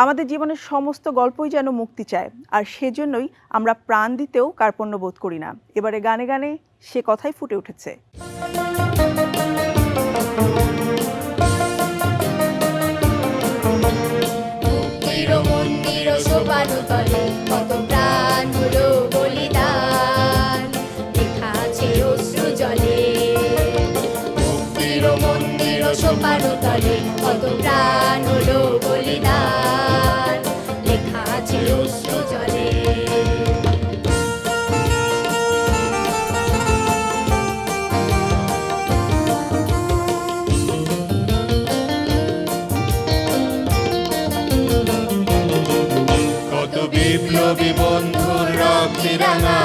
আমাদের জীবনের সমস্ত গল্পই যেন মুক্তি চায়, আর সেজন্যই আমরা প্রাণ দিতেও কার্পণ্য বোধ করি না। এবারে গানে গানে সে কথাই ফুটে উঠেছে। মন্দির সোপানো তলে কত প্রাণ হলো বলিদান, লেখা আছে অশ্রু জলে। মন্দির সোপানো তলে কত প্রাণ হলো বলিদান, লেখা আছে অশ্রু জলে। বিপ্লবী বন্ধুর রক্তে রাঙা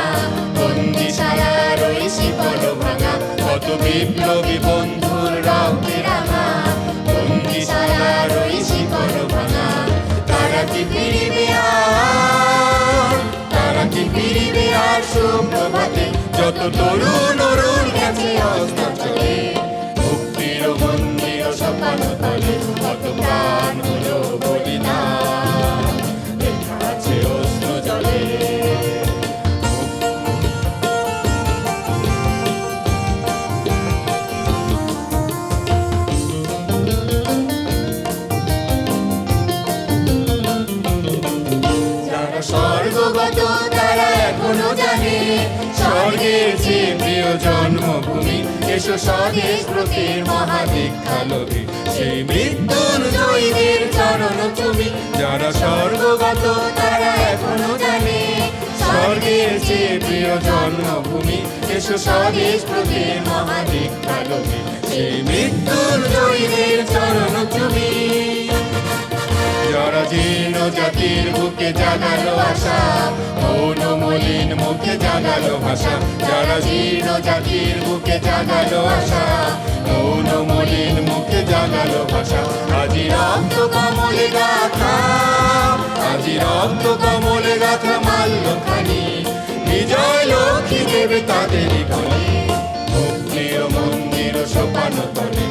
বন্দিশালার ওই শিকল ভাঙা, কত বিপ্লবী বন্ধুর রক্তে রাঙা বন্দিশালার ওই শিকল ভাঙা। তারা কি ফিরিবে আর, তারা কি ফিরিবে আর সুপ্রভাতে, যত তরুণ অরুণ গেছে অস্তাচলে। মুক্তির মন্দির সোপানো তলে কত প্রাণ হলো বলিদান, লেখা আছে অশ্রু জলে। যারা স্বর্গগত তারা এখনো জানে স্বর্গের যে প্রিয় জন্মভূমি, এসো স্বদেশ ব্রতের মহাদীক্ষালোভী, সেই মৃত্যুঞ্জয়ীদের চরণ তুমি। যারা স্বর্গগত তারা এখনো জানে স্বর্গের যে প্রিয় জন্মভূমি, এসো স্বদেশ ব্রতের মহাদীক্ষালোভী, সেই মৃত্যুঞ্জয়ীদের চরণ তুমি। যারা জীর্ণ জাতির বুকে জাগালো আশা, মৌনমলিন মুখে জাগালো ভাষা। যারা জীর্ণ জাতির বুকে জাগালো আশা, মৌনমলিন মুখে জাগালো ভাষা। আজি রক্ত কমলে গাথা, আজি রক্ত কমলে গাথা মাল্যখানি, বিজয় লক্ষ্মী দেবে তাদেরই বলে। মুক্তির মন্দির সোপানো তলে